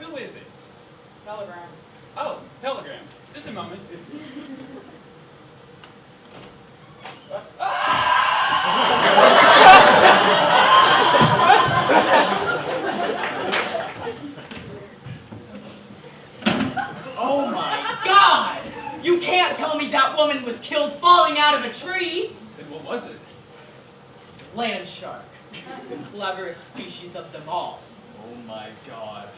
Who is it? Telegram. Oh, telegram. Just a moment. Oh my God! You can't tell me that woman was killed falling out of a tree! Then what was it? Land shark. The cleverest species of them all. Oh my God.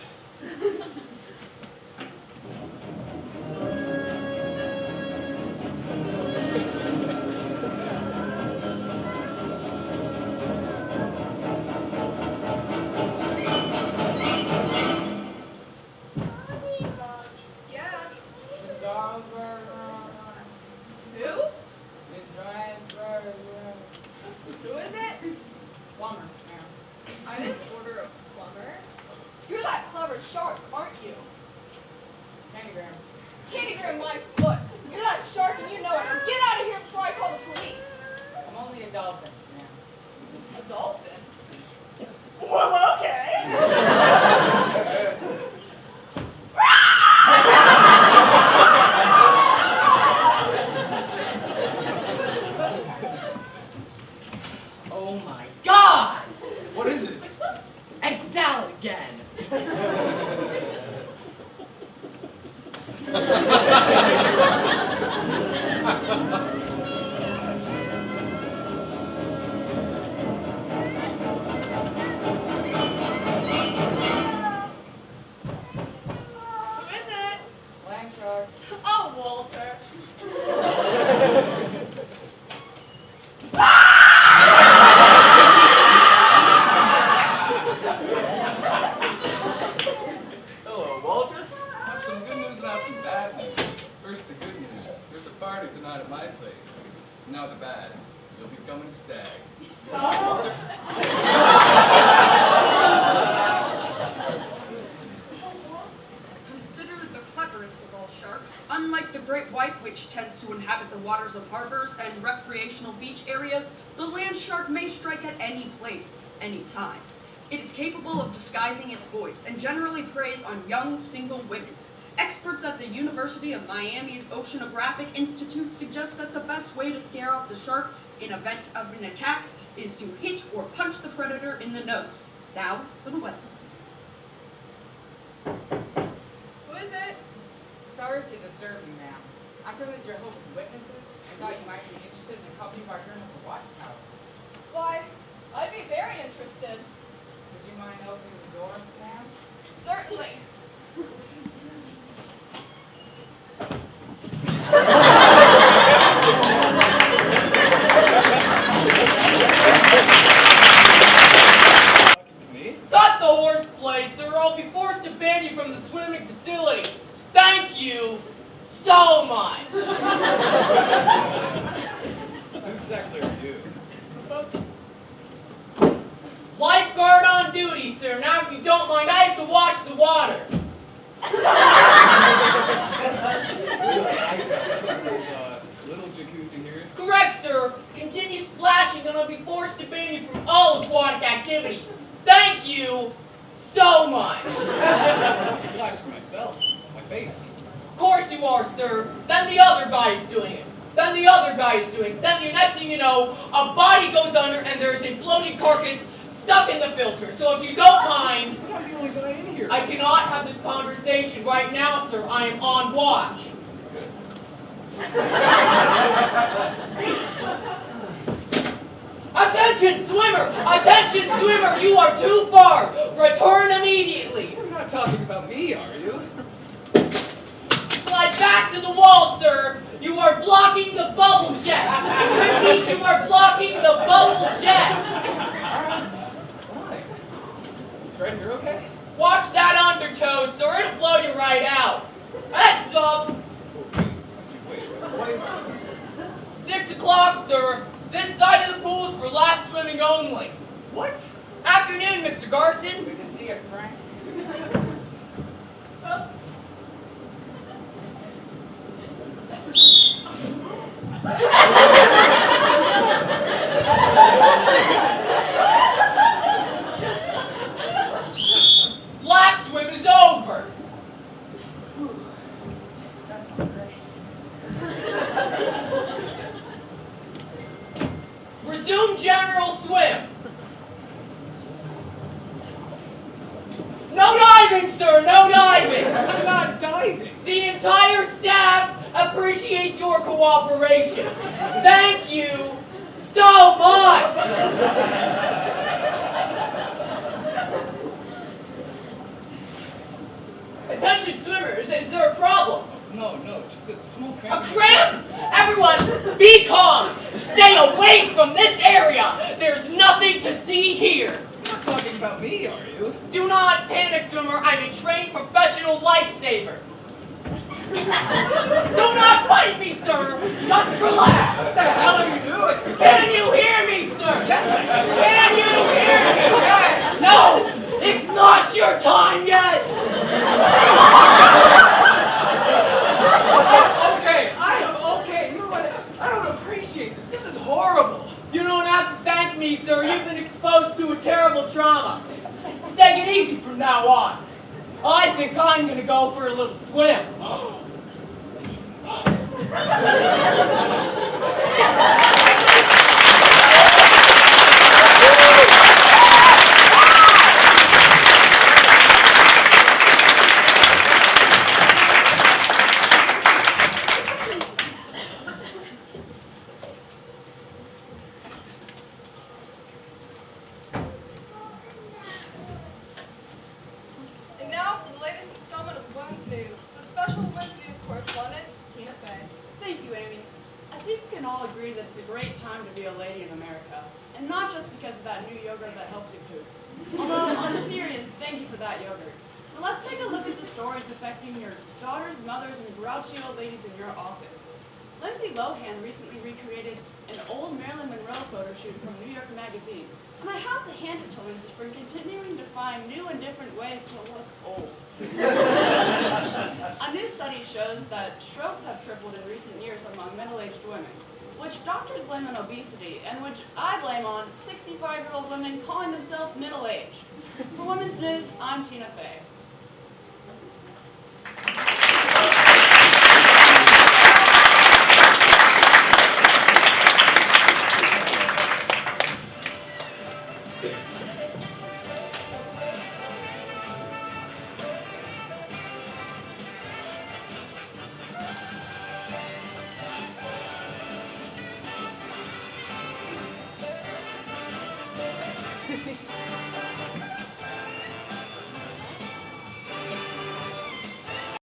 Yes. Who? Who? Who is it? Plumber, ma'am. I didn't order a plumber. You're that clever shark, aren't you? Candygram. Candygram my foot. You're that shark and you know it. Now get out of here before I call the police. I'm only a dolphin, ma'am. A dolphin? Well, okay. Oh my God! What is it? Egg salad again. Who is it? Land shark. Oh, Walter. Hello, Walter. I have some good news and I have some bad news. First, the good news. There's a party tonight at my place. Now the bad. You'll be coming stag. Walter. Considered the cleverest of all sharks, unlike the great white, which tends to inhabit the waters of harbors and recreational beach areas, the land shark may strike at any place, any time. It is capable of disguising its voice and generally preys on young, single women. Experts at the University of Miami's Oceanographic Institute suggest that the best way to scare off the shark in event of an attack is to hit or punch the predator in the nose. Now for the weather. Who is it? Sorry to disturb you, ma'am. I'm from the Jehovah's Witnesses and thought you might be interested in a copy of our journal for Watchtower. Why, I'd be very interested. Would you mind opening the door, ma'am? Certainly. Talking to me? Not the worst place, sir. I'll be forced to ban you from the swimming facility. Thank you so much. Who exactly are you? Lifeguard on duty, sir. Now, if you don't mind, I have to watch the water. This little jacuzzi here. Correct, sir. Continue splashing and I'll be forced to ban you from all aquatic activity. Thank you so much. I'm splashing myself. My face. Of course you are, sir. Then the other guy is doing it. Then the other guy is doing it. Then the next thing you know, a body goes under and there's a bloated carcass stuck in the filter. So if you don't mind, I'm not the only guy in here. I cannot have this conversation right now, sir. I am on watch. Attention, swimmer! Attention, swimmer! You are too far! Return immediately! You're not talking about me, are you? Slide back to the wall, sir! You are blocking the bubble jets! Repeat, you are blocking the bubble jets! Why? It's right here, okay? Watch that undertow, sir! It'll blow you right out! Heads up! Oh, wait, what is this? 6 o'clock, sir! This side of the pool is for lap swimming only. What? Afternoon, Mr. Garson. Good to see you, Frank. Lap swim is over. cooperation. Thank you so much. Attention swimmers, is there a problem? No, just a small cramp. A cramp? Everyone, be calm. Stay away from this area. There's nothing to see here. You're not talking about me, are you? Do not panic, swimmer. I'm a trained professional lifesaver. Do not bite me, sir. Just relax. What the hell are you doing? Can you hear me, sir? Yes, I can. Can you hear me? Yes. No, it's not your time yet. I am okay. You know what? I don't appreciate this. This is horrible. You don't have to thank me, sir. You've been exposed to a terrible trauma. Take it easy from now on. I think I'm gonna go for a little swim. And now for the latest installment of Women's News, the special Women's News correspondent, Tina Fey. Thank you, Amy. I think we can all agree that it's a great time to be a lady in America. And not just because of that new yogurt that helps you poop. Although, on a serious, thank you for that yogurt. But let's take a look at the stories affecting your daughters, mothers, and grouchy old ladies in your office. Lindsay Lohan recently recreated an old Marilyn Monroe photo shoot from New York Magazine. And I have to hand it to Lindsay for continuing to find new and different ways to look old. A new study shows that strokes have tripled in recent years among middle-aged women, which doctors blame on obesity, and which I blame on 65-year-old women calling themselves middle-aged. For Women's News, I'm Tina Fey.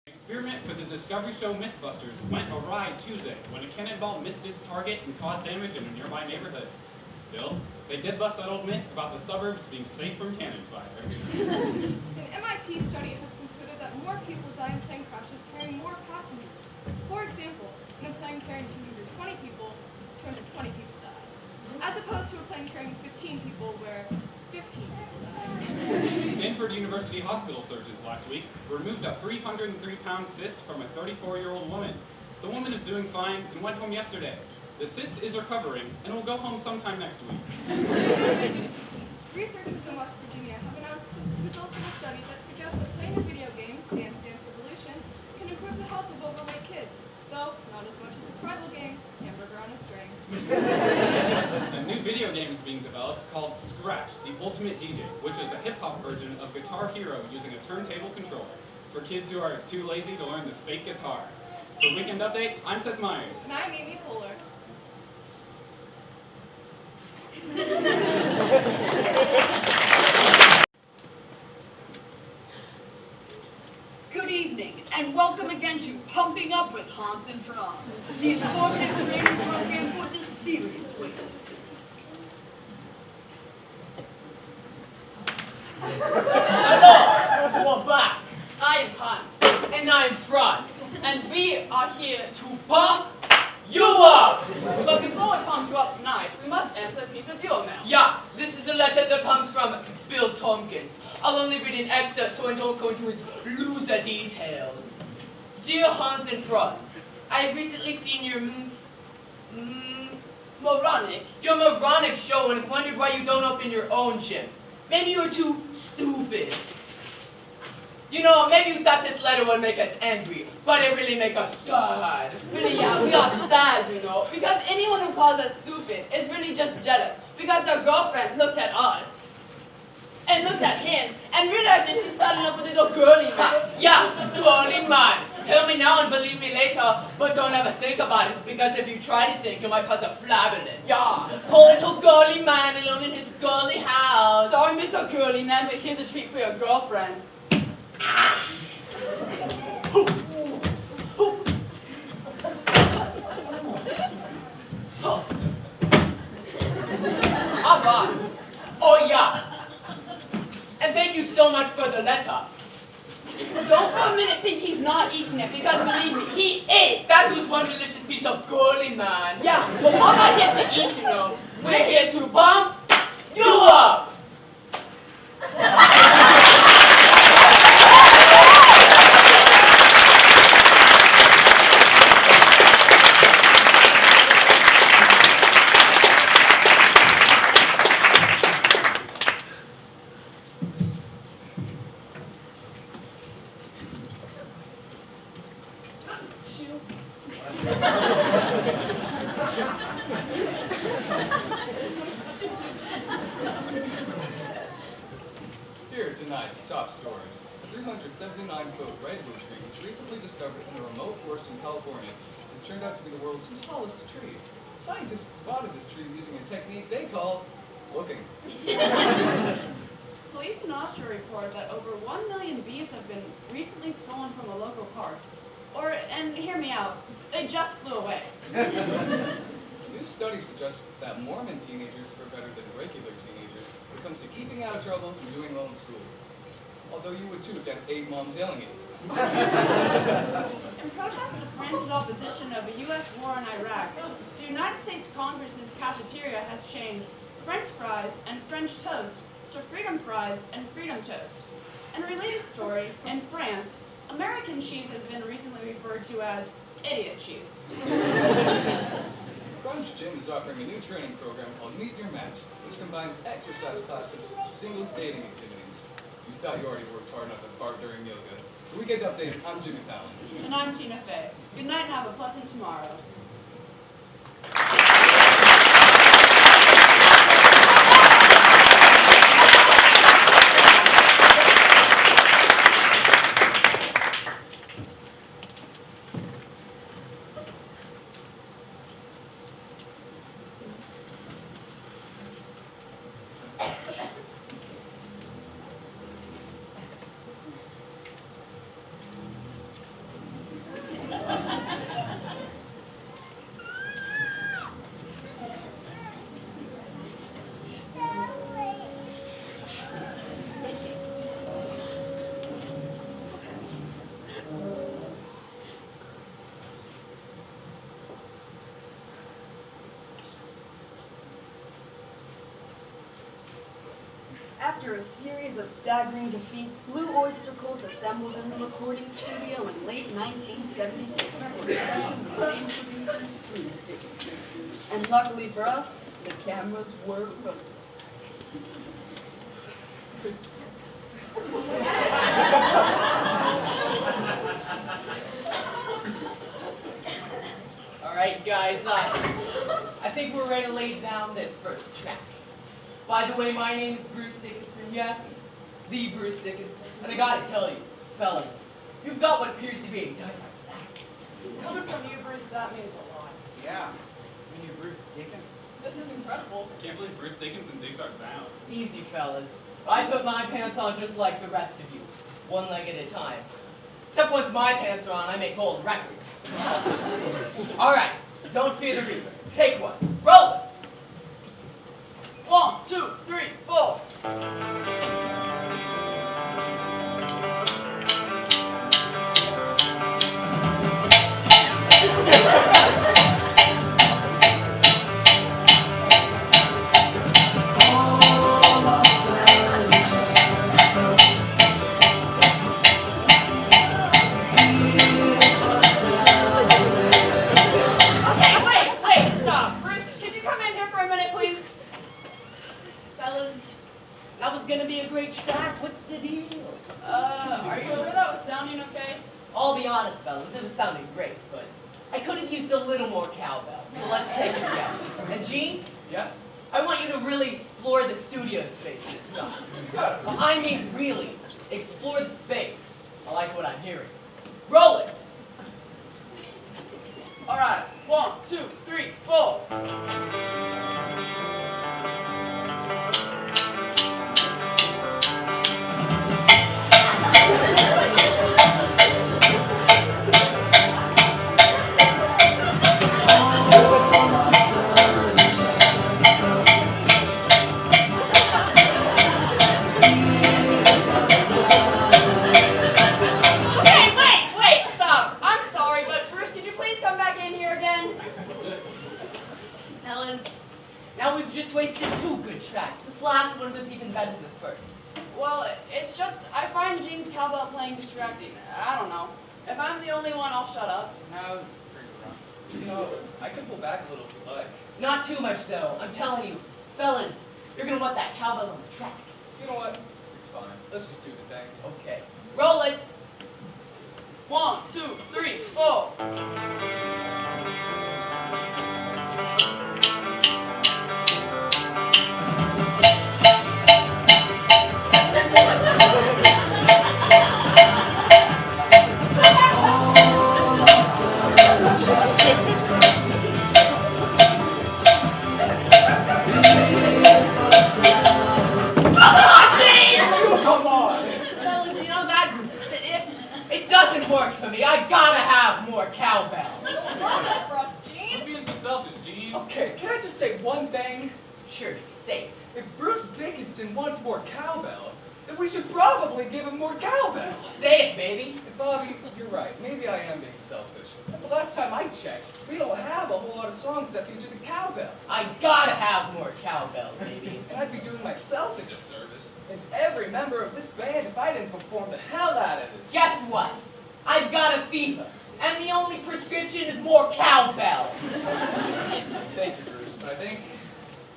Experiment for the Discovery Show Mythbusters went awry Tuesday when a cannonball missed its target and caused damage in a nearby neighborhood. Still, they did bust that old myth about the suburbs being safe from cannon fire. An MIT study has concluded that more people die in plane crashes carrying more passengers. For example, in a plane carrying 220 people, 220 people died. As opposed to a plane carrying 15 people where 15 people died. Stanford University hospital surgeons last week removed a 303-pound cyst from a 34-year-old woman. The woman is doing fine and went home yesterday. The cyst is recovering and will go home sometime next week. Researchers in West Virginia have announced the results of a study that suggests that playing a video game, Dance Dance Revolution, can improve the health of overweight kids, though not as much as its rival game, Hamburger on a String. A new video game is being developed called Scratch, the Ultimate DJ, which is a hip-hop version of Guitar Hero using a turntable controller for kids who are too lazy to learn the fake guitar. For Weekend Update, I'm Seth Myers. And I'm Amy Poehler. Good evening, and welcome again to Pumping Up with Hans and Franz, the informative training program for the serious women. Hello, we're back. I am Hans, and I am Franz, and we are here to pump you up. But before we pump you up tonight, we must answer a piece of viewer mail. Yeah, this is a letter that comes from Bill Tompkins. I'll only read an excerpt so I don't go into his loser details. Dear Hans and Franz, I have recently seen your moronic show and have wondered why you don't open your own gym. Maybe you were too stupid. You know, maybe you thought this letter would make us angry, but it really make us sad. Really, yeah, we are sad, you know, because anyone who calls us stupid is really just jealous, because their girlfriend looks at us, and looks at him, and realizes she's got enough with a little girly man. Yeah, girly man. Hear me now and believe me later, but don't ever think about it, because if you try to think, you might cause a flatulence. Yeah. Poor little girly man alone in his girly house. Sorry, Mr. Curly Man, but here's a treat for your girlfriend. Avant. Oh yeah. And thank you so much for the letter. Don't for a minute think he's not eating it, because believe me, he is. That was one delicious piece of girly man. Yeah, but we're not here to eat, you know. We're here to bump you up. Here are tonight's top stories. A 379-foot redwood tree was recently discovered in a remote forest in California. It's turned out to be the world's tallest tree. Scientists spotted this tree using a technique they call looking. Police in Austria report that over 1 million bees have been recently stolen from a local park. And hear me out, they just flew away. A new study suggests that Mormon teenagers fare better than regular teenagers when it comes to keeping out of trouble and doing well in school. Although you would too if you had 8 moms yelling at you. In protest to France's opposition of a U.S. war in Iraq, the United States Congress's cafeteria has changed French fries and French toast to freedom fries and freedom toast. In a related story, in France, American cheese has been recently referred to as idiot cheese. Crunch Gym is offering a new training program called Meet Your Match, which combines exercise classes with singles dating activities. You thought you already worked hard enough to fart during yoga. The Weekend Update, I'm Jimmy Fallon. And I'm Tina Fey. Good night and have a pleasant tomorrow. After a series of staggering defeats, Blue Oyster Cult assembled in the recording studio in late 1976 for a session with famed producer Bruce Dickinson. And luckily for us, the cameras were rolling. All right, guys, I think we're ready to lay down this first track. By the way, my name is Bruce Dickinson. Yes, the Bruce Dickinson. And I gotta tell you, fellas, you've got what appears to be a dynamite sound. Coming from you, Bruce, that means a lot. Yeah. I mean, you're Bruce Dickinson. This is incredible. I can't believe Bruce Dickinson digs our sound. Easy, fellas. I put my pants on just like the rest of you, one leg at a time. Except once my pants are on, I make gold records. All right, don't fear the reaper. Take one. Roll it. 1, 2, 3, 4. Wait, stop. Bruce, could you come in here for a minute, please? Fellas, that was gonna be a great track. What's the deal? Are you sure that was sounding okay? I'll be honest, fellas, it was sounding great, but I could have used a little more cowbell, so let's take it down. And Gene, Yeah? I want you to really explore the studio space this time. I mean really, explore the space. I like what I'm hearing. Roll it! All right, 1, 2, 3, 4. Wait, stop. I'm sorry, but Bruce, could you please come back in here again? Fellas, now we've just wasted 2 good tracks. This last one was even better than the first. Well, it's just, I find Gene's cowbell playing distracting. I don't know. If I'm the only one, I'll shut up. No, pretty rough. You know, I could pull back a little if you like. Not too much, though. I'm telling you. Fellas, you're gonna want that cowbell on the track. You know what? It's fine. Let's just do the thing. Okay. Roll it. 1, 2, 3, 4. Come on! Fellas, you know that it doesn't work for me. I gotta have more cowbell. Roll this for us, Gene. Don't be so selfish, Gene. Okay, can I just say one thing? Sure, say it. If Bruce Dickinson wants more cowbell, then we should probably give him more cowbell. Say it, baby. And Bobby, you're right. Maybe I am being selfish. But the last time I checked, we don't have a whole lot of songs that feature the cowbell. I gotta have more cowbell, baby. And I'd be doing myself a disservice, and every member of this band if I didn't perform the hell out of this. Guess what? I've got a fever, and the only prescription is more cowbell. Thank you, Bruce. But I think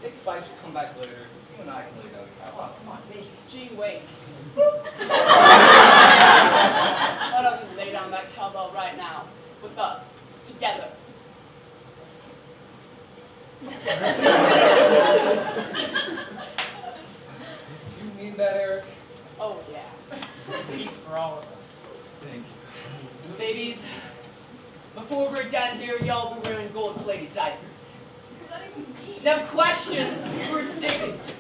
if I should come back later, you and I can lay down the cowbell. Oh, come on, baby. Gene, wait. Why don't you lay down that cowbell right now, with us, together? Do you mean that, Eric? Oh, yeah. Speaks for all of us. Thank you. Babies, before we're done here, y'all be wearing gold-plated diapers. What does that even mean? Now question Bruce Dickinson.